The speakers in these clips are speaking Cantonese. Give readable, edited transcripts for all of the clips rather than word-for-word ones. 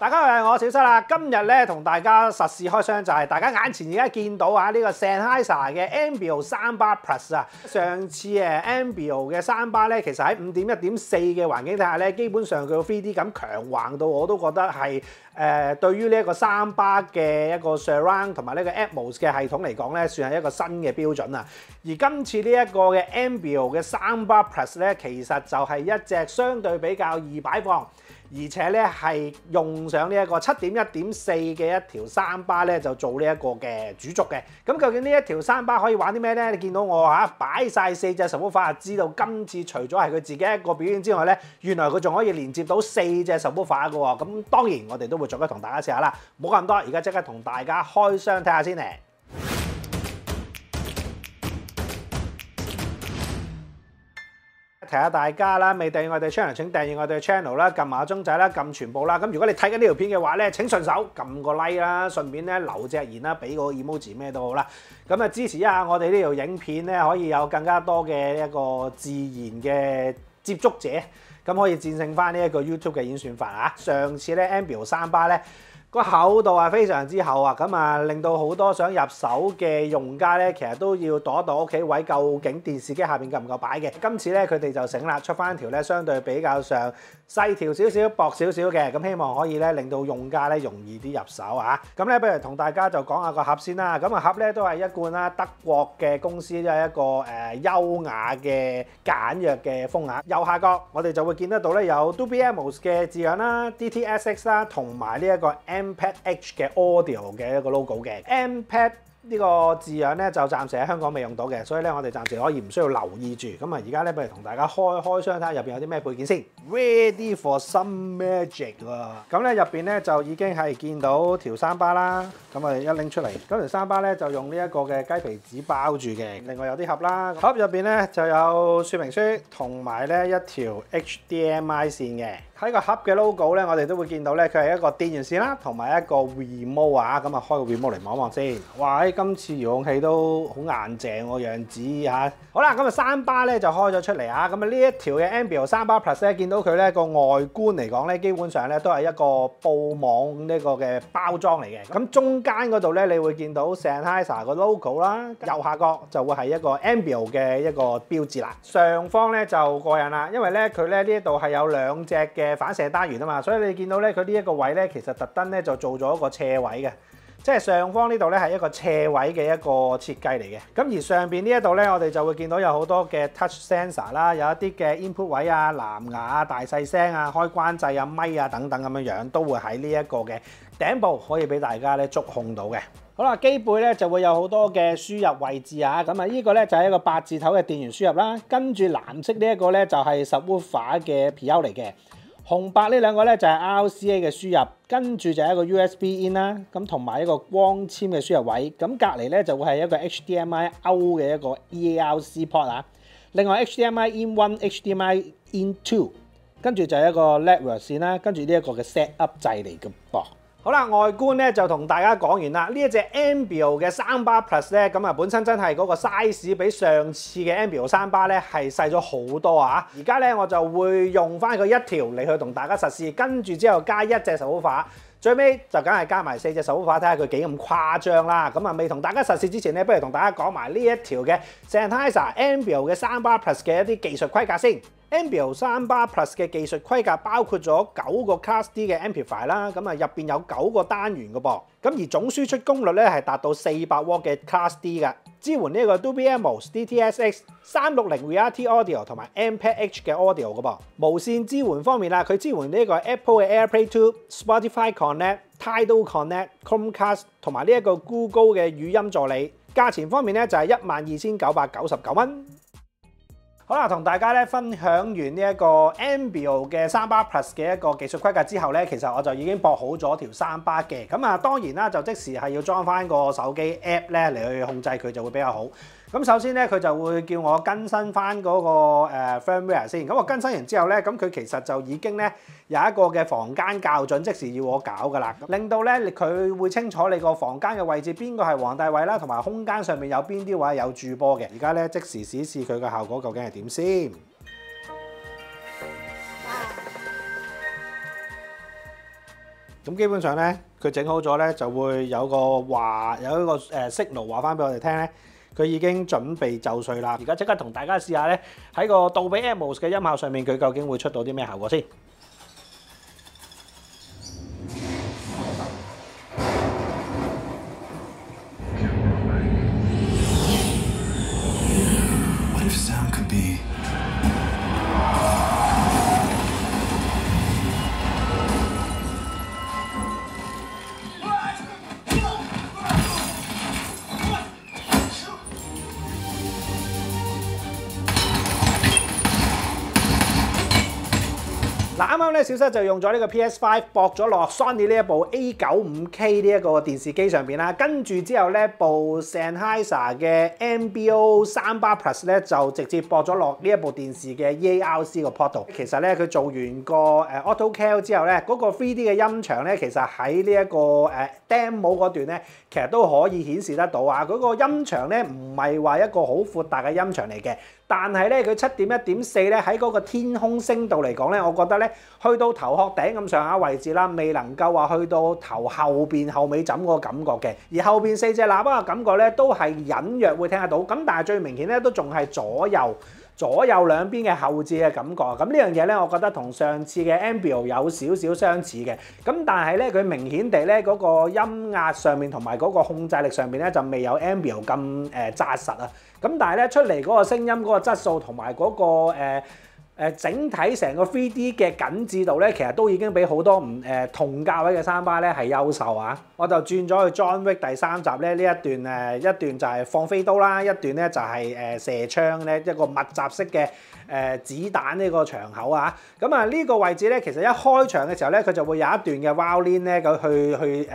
大家好，我小室啦。今日咧同大家實試開箱就係大家眼前而家見到啊呢個 Sennheiser 嘅 Ambeo 300 Plus 啊。上次Ambeo 嘅300咧，其實喺 5.1.4 嘅環境底下咧，基本上佢個 3D 感強橫到我都覺得係對於呢一個300嘅一個 Surround 同埋呢個 Atmos 嘅系統嚟講咧，算係一個新嘅標準啊。而今次呢一個嘅 Ambeo 嘅300 Plus 咧，其實就係一隻相對比較易擺放，而且咧係用上呢一個 7.1.4 嘅一條300咧，就做呢一個嘅主軸嘅。咁究竟呢一條300可以玩啲咩咧？你見到我擺晒4隻 subwoofer，知道今次除咗係佢自己一個表演之外咧，原來佢仲可以連接到4隻 subwoofer 嘅喎。咁當然我哋都會逐一同大家試下啦。冇咁多，而家即刻同大家開箱睇下先嚟。提下大家啦，未訂閱我哋 channel 請訂閱我哋 channel 啦，撳埋個鐘仔啦，撳全部啦。咁如果你睇緊呢條片嘅話咧，請順手撳個 like 啦，順便咧留隻言啦，俾個 emoji 咩都好啦。咁啊支持一下我哋呢條影片咧，可以有更加多嘅一個自然嘅接觸者，咁可以戰勝翻呢一個 YouTube 嘅演算法啊！上次咧 Ambeo 300咧，個厚度係非常之厚啊，咁啊令到好多想入手嘅用家咧，其實都要度一度屋企位，究竟電視機下邊夠唔夠擺嘅。今次咧佢哋就醒啦，出翻條咧相對比較上細條少少、薄少少嘅，咁希望可以咧令到用家咧容易啲入手啊。咁咧不如同大家就講下個盒先啦。咁啊盒咧都係一罐啦，德國嘅公司都係一個優雅嘅簡約嘅風格。右下角我哋就會見得到咧有 Dolby Atmos 嘅字樣啦、DTS:X 啦，同埋呢一個Amped H 嘅 Audio 嘅一個 logo 嘅 Amped 呢個字樣咧就暫時喺香港未用到嘅，所以咧我哋暫時可以唔需要留意住。咁啊而家咧不如同大家開箱睇下入邊有啲咩配件先。Ready for some magic 喎！咁咧入邊咧就已經係見到條300啦。咁我哋一拎出嚟，咁條300咧就用呢一個嘅雞皮紙包住嘅。另外有啲盒啦，盒入邊咧就有說明書同埋咧一條 HDMI 線嘅。喺個盒嘅 logo 咧，我哋都會見到咧，佢係一個電源線啦，同埋一個 remote 啊。咁啊，開個 remote 嚟望一望先。哇！今次遙控器都好硬淨個樣子嚇。好啦，咁啊300咧就開咗出嚟啊。咁啊呢一條嘅 Ambeo 300 Plus 咧，見到佢咧個外觀嚟講咧，基本上咧都係一個布網呢個嘅包裝嚟嘅。咁中間嗰度咧，你會見到 Sennheiser 個 logo 啦，右下角就會係一個 Ambeo 嘅一個標誌啦。上方咧就過癮啦，因為咧佢咧呢一度係有兩隻嘅反射單元啊嘛，所以你見到咧佢呢一個位咧，其實特登咧就做咗一個斜位嘅，即係上方呢度咧係一個斜位嘅一個設計嚟嘅。咁而上邊呢一度咧，我哋就會見到有好多嘅 touch sensor 啦，有一啲嘅 input 位啊、藍牙啊、大細聲啊、開關掣啊、咪啊等等咁樣樣，都會喺呢一個嘅頂部可以俾大家咧觸控到嘅。好啦，機背咧就會有好多嘅輸入位置啊，咁啊呢個咧就係一個8字頭嘅電源輸入啦，跟住藍色呢一個咧就係 subwoofer 嘅 PO 嚟嘅。紅白呢兩個咧就係 RCA 嘅輸入，跟住就係一個 USB in 啦，咁同埋一個光纖嘅輸入位，咁隔離咧就會係一個 HDMI out 嘅一個 EARC port 啊，另外 HDMI in 1、HDMI in 2，跟住就係一個 network 線啦，跟住呢一個嘅 set up 掣嚟嘅噃。好啦，外觀咧就同大家講完啦。呢一隻 Ambeo 嘅300 Plus 咧，咁啊本身真係嗰個 size 比上次嘅 Ambeo 300咧係細咗好多啊！而家咧我就會用翻佢一條嚟去同大家實試，跟住之後加一隻 subwoofer，最尾就梗係加埋4隻 subwoofer，睇下佢幾咁誇張啦。咁啊未同大家實試之前咧，不如同大家講埋呢一條嘅 Sennheiser Ambeo 嘅300 Plus 嘅一啲技術規格先。Ambeo 300 Plus 嘅技術規格包括咗9個 Class D 嘅 amplifier 啦，咁啊入邊有9個單元嘅噃，咁而總輸出功率咧係達到400瓦嘅 Class D 嘅，支援呢個 Dolby Atmos、DTS:X、360 RT Audio 同埋 Amped H 嘅 Audio 嘅噃。無線支援方面啦，佢支援呢個 Apple 嘅 AirPlay 2、Spotify Connect、Tidal Connect、Chromecast 同埋呢一個 Google 嘅語音助理。價錢方面咧就係12,999蚊。好啦，同大家咧分享完呢一個 Ambeo 嘅300 Plus 嘅一個技術規格之後咧，其實我就已經駁好咗條300嘅。咁啊，當然啦，就即時係要裝翻個手機 App 咧嚟去控制佢就會比較好。咁首先咧，佢就會叫我更新翻嗰個firmware 先。咁我更新完之後咧，咁佢其實就已經咧有一個嘅房間校準，即時要我搞噶啦，令到咧佢會清楚你個房間嘅位置邊個係皇帝位啦，同埋空間上面有邊啲位有駐波嘅。而家咧即時試試佢嘅效果究竟係點先。咁基本上咧，佢整好咗咧，就會有一個signal 話翻俾我哋聽咧，佢已經準備就緒啦。而家即刻同大家試下咧，喺個杜比 Atmos 嘅音效上面，佢究竟會出到啲咩效果先？ 嗱，啱啱咧，小室就用咗呢個 PS5 駁咗落 Sony 呢一部 A95K 呢一個電視機上邊啦，跟住之後咧，部 Sennheiser 嘅 MBO 38 Plus 咧就直接駁咗落呢一部電視嘅 EARC 個 port 度。其實咧，佢做完個Auto Cal 之後咧，嗰個 3D 嘅音場咧，其實喺呢一個demo 嗰段咧，其實都可以顯示得到啊！嗰個音場咧唔係話一個好闊大嘅音場嚟嘅。 但係咧，佢7.1.4咧喺嗰個天空聲度嚟講咧，我覺得咧去到頭殼頂咁上下位置啦，未能夠話去到頭後邊後尾枕嗰個感覺嘅。而後邊4隻喇叭嘅感覺咧，都係隱約會聽得到。咁但係最明顯咧，都仲係左右兩邊嘅後置嘅感覺。咁呢樣嘢咧，我覺得同上次嘅 Ambio 有少少相似嘅。咁但係咧，佢明顯地咧嗰個音壓上面同埋嗰個控制力上面咧，就未有 Ambio 咁紮實啊。咁但係咧出嚟嗰個聲音嗰個質素同埋嗰個整體成個 3D 嘅緊緻度咧，其實都已經比好多同價位嘅三巴咧係優秀啊！我就轉咗去 John Wick 第3集咧呢一段就係放飛刀啦，一段咧就係射槍咧一個密集式嘅子彈呢個場口啊！咁啊呢個位置咧，其實一開場嘅時候咧，佢就會有一段嘅 violin 咧去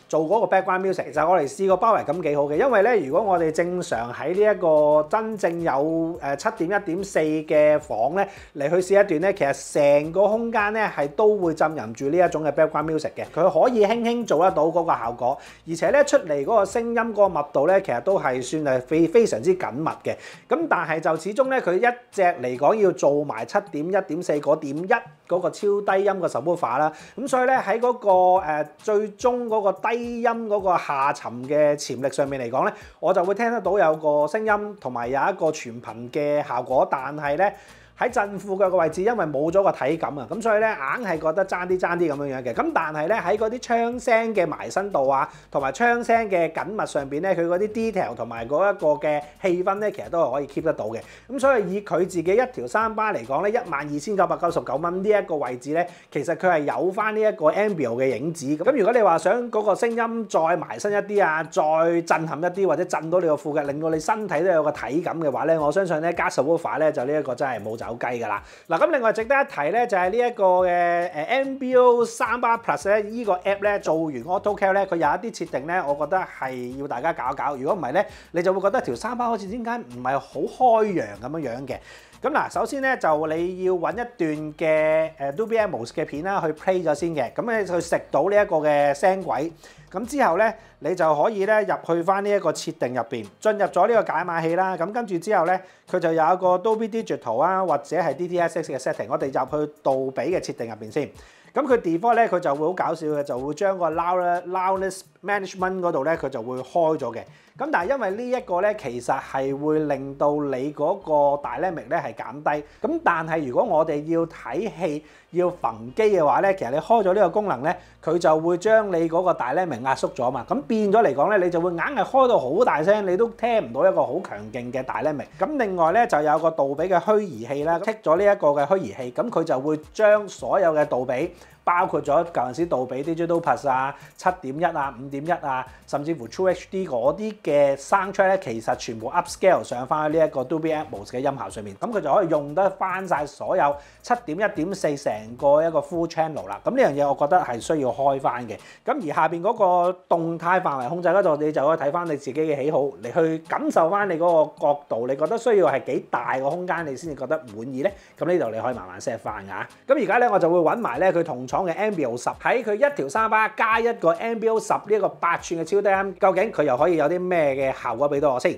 做嗰個 background music。其實我哋試過包圍感幾好嘅，因為咧如果我哋正常喺呢一個真正有7.1.4嘅房咧嚟去試一段咧，其實成個空間咧係都會浸淫住呢一種嘅 background music 嘅，佢可以輕輕做得到嗰個效果，而且咧出嚟嗰個聲音嗰個密度咧，其實都係算係非常之緊密嘅。咁但係就始終咧，佢一隻嚟講要做埋7.1.4嗰點1嗰個超低音嘅 subwoofer 啦，咁所以咧喺嗰個最終嗰個低音嗰個下沉嘅潛力上面嚟講咧，我就會聽得到有個聲音同埋有一個全頻嘅效果，但係咧，喺震副腳嘅位置，因為冇咗個體感啊，咁所以咧硬係覺得爭啲咁樣樣嘅。咁但係咧喺嗰啲槍聲嘅埋身度啊，同埋槍聲嘅緊密上邊咧，佢嗰啲 detail 同埋嗰一個嘅氣氛咧，其實都係可以 keep 得到嘅。咁所以以佢自己一條三巴嚟講咧，12,999蚊呢一個位置咧，其實佢係有翻呢一個 Ambio 嘅影子。咁如果你話想嗰個聲音再埋身一啲啊，再震撼一啲，或者震到你個副腳，令到你身體都有個體感嘅話咧，我相信咧加 subwoofer 咧就呢一個真係冇走雞㗎啦。嗱，咁另外值得一提咧，就係呢一個嘅MBO 38 Plus 咧，依個 app 咧做完 Auto Cal 咧，佢有一啲設定咧，我覺得係要大家搞一搞。如果唔係咧，你就會覺得條三巴好似點解唔係好開揚咁樣嘅。咁嗱，首先咧就你要揾一段嘅Dolby Atmos 嘅片啦，去 play 咗先嘅。咁你去食到呢一個嘅聲軌。咁之後咧，你就可以咧入去翻呢一個設定入邊，進入咗呢個解碼器啦。咁跟住之後咧，佢就有一個 Dolby Digital 啊，或者係 DTS:X 嘅 setting。我哋入去杜比嘅設定入邊先。咁佢 default 咧，佢就會好搞笑嘅，就會將個 loudness management 嗰度咧，佢就會開咗嘅。咁但係因為呢一個咧，其實係會令到你嗰個 dynamic 咧係減低。咁但係如果我哋要睇戲要焚機嘅話咧，其實你開咗呢個功能咧，佢就會將你嗰個 dynamic 壓縮咗嘛。咁變咗嚟講咧，你就會硬係開到好大聲，你都聽唔到一個好強勁嘅 dynamic。咁另外咧就有個杜比嘅虛擬器啦，剔咗呢一個嘅虛擬器，咁佢就會將所有嘅杜比，包括咗舊陣時杜比 Digital Plus 啊、7.1啊、5.1啊，甚至乎 True HD 嗰啲嘅 soundtrack 咧，其實全部 upscale 上翻去呢一個 Dolby Atmos 嘅音效上面，咁佢就可以用得翻晒所有7.1.4成個一個 full channel 啦。咁呢樣嘢我覺得係需要開翻嘅。咁而下邊嗰個動態範圍控制嗰度，你就可以睇翻你自己嘅喜好嚟去感受翻你嗰個角度，你覺得需要係幾大個空間你先至覺得滿意咧？咁呢度你可以慢慢 set 翻㗎。咁而家咧我就會揾埋咧佢同廠嘅 Ambio 10喺佢一條三巴加一個 Ambio 10呢一個8寸嘅超低音，究竟佢又可以有啲咩嘅效果俾到我先？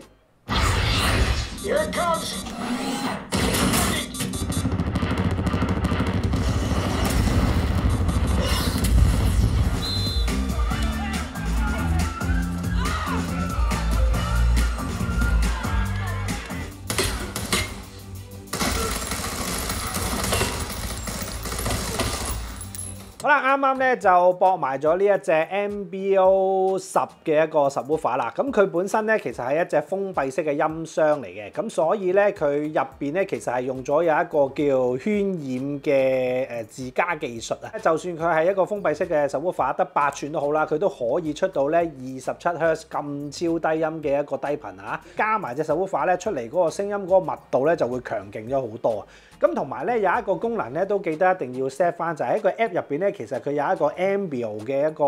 好啦，啱啱咧就駁埋咗呢一隻 MBO10嘅一個 subwoofer 啦。咁佢本身咧其實係一隻封閉式嘅音箱嚟嘅，咁所以咧佢入邊咧其實係用咗有一個叫渲染嘅自家技術啊。就算佢係一個封閉式嘅 subwoofer，得8吋都好啦，佢都可以出到咧27 Hz 咁超低音嘅一個低頻啊。加埋隻 subwoofer 咧出嚟嗰個聲音嗰個密度咧就會強勁咗好多啊。咁同埋咧有一個功能咧都記得一定要 set 翻，就係喺個 app 入邊咧，其實佢有一個 Ambio 嘅一個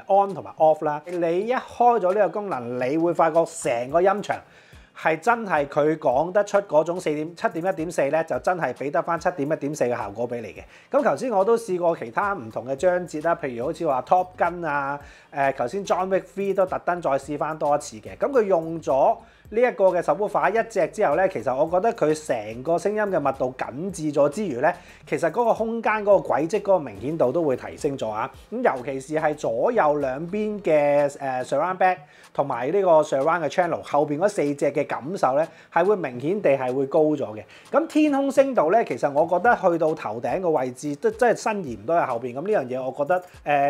on 同埋 off 啦。你一開咗呢個功能，你會發覺成個音場係真係佢講得出嗰種7.1.4咧，就真係俾得翻7.1.4嘅效果俾你嘅。咁頭先我都試過其他唔同嘅章節啦，譬如好似話 Top Gun 啊，頭先 John Wick 3都特登再試翻多一次嘅。咁佢用咗呢一個嘅 subwoofer 一隻之後咧，其實我覺得佢成個聲音嘅密度緊緻咗之餘咧，其實嗰個空間嗰個軌跡嗰個明顯度都會提升咗啊！咁尤其是係左右兩邊嘅surround back 同埋呢個 surround 嘅 channel 後邊嗰4隻嘅感受咧，係會明顯地係會高咗嘅。咁天空聲度咧，其實我覺得去到頭頂個位置都真係伸延唔到喺後邊。咁呢樣嘢我覺得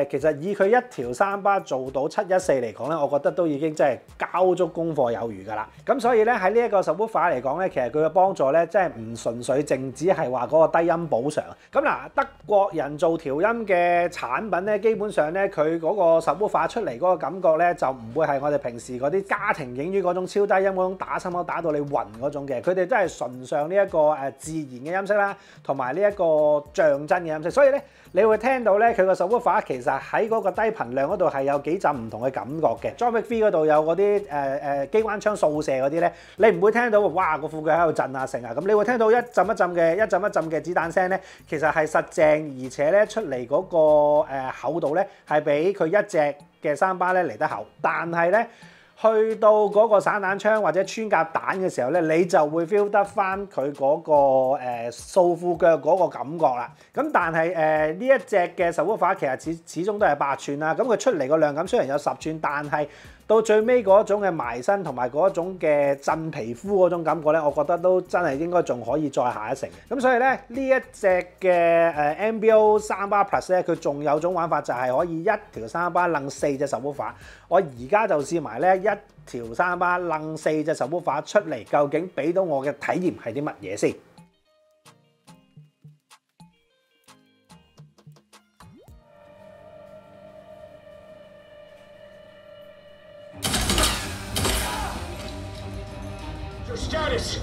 其實以佢一條3巴做到714嚟講咧，我覺得都已經真係交足功課有餘㗎啦。咁所以咧喺呢一個 subwoofer 嚟講咧，其實佢嘅幫助咧，真係唔純粹淨止係話嗰個低音補償。咁嗱，德國人做調音嘅產品咧，基本上咧佢嗰個 subwoofer 出嚟嗰個感覺咧，就唔會係我哋平時嗰啲家庭影院嗰種超低音嗰種打心口打到你暈嗰種嘅。佢哋真係純上呢一個自然嘅音色啦，同埋呢一個象真嘅音色。所以咧，你會聽到咧佢個 subwoofer 其實喺嗰個低頻量嗰度係有幾陣唔同嘅感覺嘅。John Wick 3嗰度有嗰啲機關槍掃射嗰啲咧，你唔會聽到哇個副腳喺度震啊成啊咁，你會聽到一陣一陣嘅子彈聲咧，其實係實淨，而且咧出嚟嗰個厚度咧係比佢一隻嘅3巴咧嚟得厚，但係咧去到嗰個散彈槍或者穿甲彈嘅時候咧，你就會 feel 得翻佢嗰個掃副腳嗰個感覺啦。咁但係呢一隻嘅 subwoofer其實始終都係8吋啦，咁佢出嚟個量感雖然有10吋，但係到最尾嗰種嘅埋身同埋嗰種嘅震皮膚嗰種感覺咧，我覺得都真係應該仲可以再下一城。咁所以咧呢一隻嘅MBO 3巴 Plus 咧，佢仲有種玩法就係可以一條3巴楞4隻 subwoofer。我而家就試埋咧一條3巴楞4隻 subwoofer出嚟，究竟俾到我嘅體驗係啲乜嘢先？Status.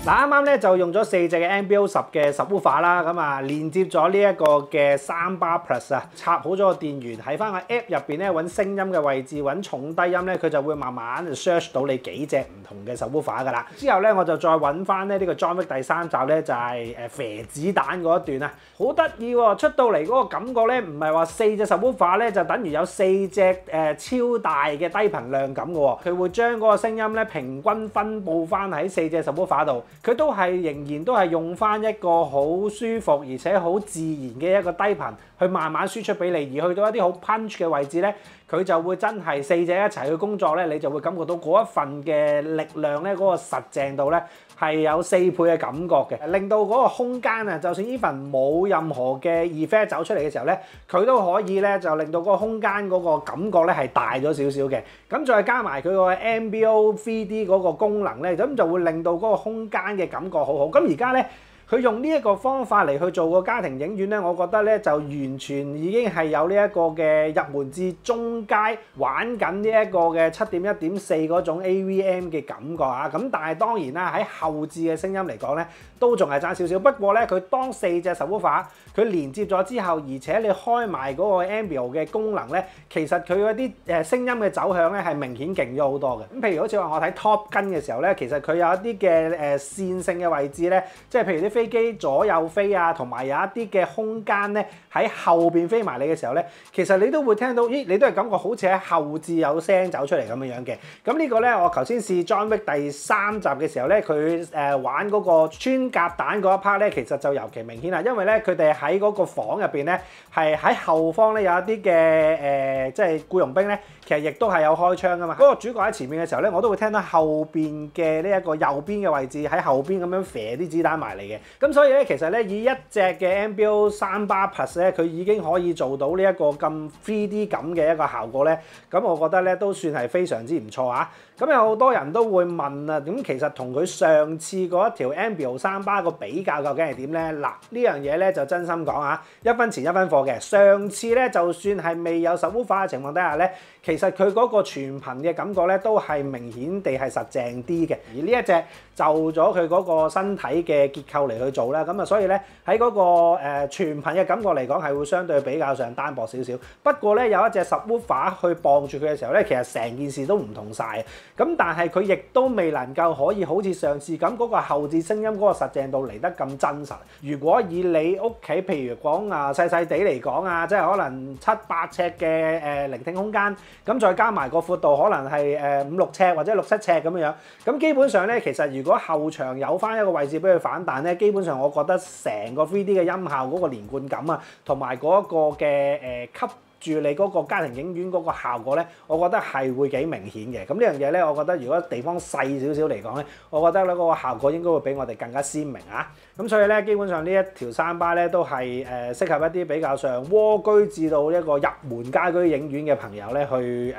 嗱，啱啱咧就用咗4隻嘅 MBO10嘅 subwoofer 啦，咁啊連接咗呢一個嘅3巴 Plus 啊，插好咗個電源，喺翻個 app 入邊咧揾聲音嘅位置，揾重低音咧，佢就會慢慢 search 到你幾隻唔同嘅 subwoofer 噶啦。之後咧我就再揾翻咧呢個 John Wick 第3集咧，就係射子彈嗰一段啊，好得意喎！出到嚟嗰個感覺咧，唔係話4隻 subwoofer 咧就等於有4隻超大嘅低頻量咁嘅喎，佢會將嗰個聲音咧平均分佈翻喺4隻 subwoofer 度。佢都係仍然都係用翻一個好舒服而且好自然嘅一個低頻去慢慢輸出俾你，而去到一啲好 punch 嘅位置咧，佢就會真係4隻一齊去工作咧，你就會感覺到嗰一份嘅力量咧，嗰個實淨度咧係有4倍嘅感覺嘅，令到嗰個空間啊，就算 even 冇任何嘅 effect 走出嚟嘅時候咧，佢都可以咧就令到嗰個空間嗰個感覺咧係大咗少少嘅。咁再加埋佢個 MBO 3D 嗰個功能咧，咁就會令到嗰個空間嘅感覺好好。咁而家咧，佢用呢一個方法嚟去做個家庭影院咧，我覺得咧就完全已經係有呢一個嘅入門至中階玩緊呢一個嘅7.1.4嗰種 AVM 嘅感覺啊！咁但係當然啦，喺後置嘅聲音嚟講咧，都仲係爭少少。不過咧，佢當4隻 subwoofer佢連接咗之後，而且你開埋嗰個 Ambio 嘅功能咧，其實佢嗰啲聲音嘅走向咧係明顯勁咗好多嘅。咁譬如好似話我睇 Top Gun 嘅時候咧，其實佢有一啲嘅線性嘅位置咧，即係譬如啲飛機左右飛啊，同埋有一啲嘅空間咧喺後邊飛埋你嘅時候咧，其實你都會聽到，咦，你都係感覺好似喺後置有聲走出嚟咁樣樣嘅。咁呢個咧，我頭先試 John Wick 第3集嘅時候咧，佢玩嗰個穿甲彈嗰一 part 咧，其實就尤其明顯啦，因為咧佢哋喺嗰個房入邊咧，係喺後方咧有一啲嘅即係僱傭兵咧，其實亦都係有開槍噶嘛。嗰個主角喺前面嘅時候咧，我都會聽到後邊嘅呢一個右邊嘅位置喺後邊咁樣射啲子彈埋嚟嘅。咁所以咧，其實咧以一隻嘅 NBO 3-bar Plus 咧，佢已經可以做到呢一個咁 3D 感嘅一個效果咧。咁我覺得咧都算係非常之唔錯啊！咁有好多人都會問啊，咁其實同佢上次嗰一條 NBO 3-bar個比較究竟係點咧？嗱，呢樣嘢咧就真心講啊，一分錢一分貨嘅。上次咧就算係未有 subwoofer 嘅情況底下咧，其實佢嗰個全頻嘅感覺咧都係明顯地係實淨啲嘅。而呢一隻就咗佢嗰個身體嘅結構嚟去做啦，咁啊所以咧喺嗰個全頻嘅感覺嚟講係會相對比較上單薄少少。不過咧有一隻 subwoofer 去傍住佢嘅時候咧，其實成件事都唔同晒。咁但係佢亦都未能夠可以好似上次咁嗰個後置聲音嗰個實淨度嚟得咁真實。如果以你屋企譬如講細細地嚟講啊，即係可能7-8尺嘅聆聽空間，咁再加埋個闊度可能係5-6尺或者6-7尺咁樣樣，咁基本上咧其實如果後場有翻一個位置俾佢反彈咧，基本上我覺得成個 3D 嘅音效嗰個連貫感啊，同埋嗰一個嘅吸住你嗰個家庭影院嗰個效果咧，我覺得係會幾明顯嘅。咁呢樣嘢咧，我覺得如果地方細少少嚟講咧，我覺得咧嗰個效果應該會比我哋更加鮮明啊。咁所以咧，基本上呢一條3-bar咧都係適合一啲比較上窩居至到一個入門家居影院嘅朋友咧去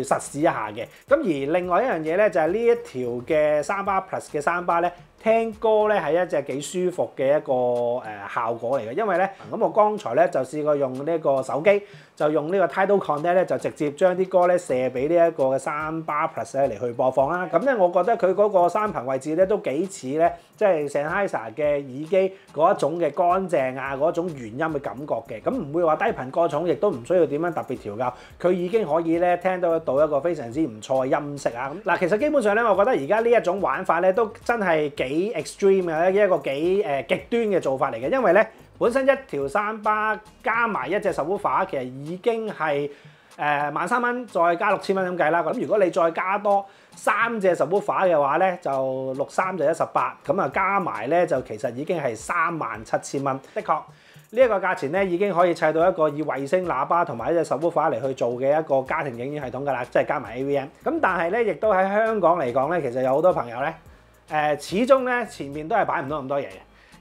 實試一下嘅。咁而另外一樣嘢咧就係呢一條嘅3-bar Plus 嘅3-bar咧，聽歌咧係一隻幾舒服嘅一個效果嚟嘅，因為咧咁我剛才咧就試過用呢個手機，就用呢個 Tidal Connect 咧就直接將啲歌咧射俾呢一個嘅3-bar Plus 咧嚟去播放啦。咁咧我覺得佢嗰個3頻位置咧都幾似咧，即係 Sennheiser 嘅耳機嗰一種嘅乾淨啊，嗰種原音嘅感覺嘅。咁唔會話低頻過重，亦都唔需要點樣特別調校，佢已經可以咧聽到一個非常之唔錯嘅音色啊。咁嗱，其實基本上咧，我覺得而家呢一種玩法咧都真係幾 extreme 嘅一個幾極端嘅做法嚟嘅，因為咧本身一條3-bar加埋一隻 subwoofer 其實已經係13,000蚊，再加6000蚊咁計啦。咁如果你再加多3隻 subwoofer 嘅話咧，就63就118，咁啊加埋咧就其實已經係37,000蚊。的確呢一個價錢咧已經可以砌到一個以衛星喇叭同埋一隻 subwoofer 嚟去做嘅一個家庭影院系統㗎啦，即係加埋 AVM。咁但係咧，亦都喺香港嚟講咧，其實有好多朋友咧。始終咧前面都係擺唔到咁多嘢嘅，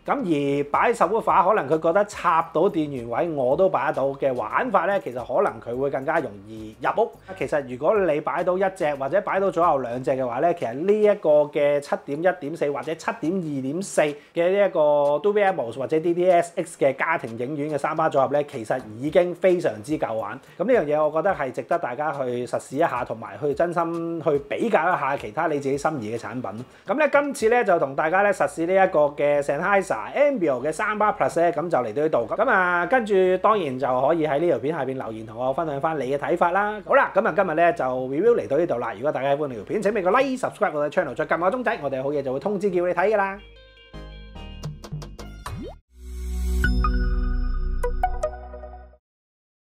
咁而擺subwoofer可能佢覺得插到電源位我都擺得到嘅玩法咧，其實可能佢會更加容易入屋。其實如果你擺到一隻或者擺到左右2隻嘅話咧，其實呢一個嘅 7.1.4 或者 7.2.4 嘅呢一個 Dolby Atmos 或者 DTS:X 嘅家庭影院嘅3-bar組合咧，其實已經非常之夠玩。咁呢樣嘢我覺得係值得大家去實試一下，同埋去真心去比較一下其他你自己心儀嘅產品。咁咧今次咧就同大家咧實試呢一個嘅 Sennheiser NBO 嘅3-bar Plus 咧，咁就嚟到呢度。咁啊跟住當然就可以喺呢條片下邊留言同我分享翻你嘅睇法啦。好啦，咁啊今日咧就 review 嚟到呢度啦。如果大家喜歡呢條片，請俾個 like、subscribe 我嘅 channel，再撳個鐘仔，我哋好嘢就會通知叫你睇㗎啦。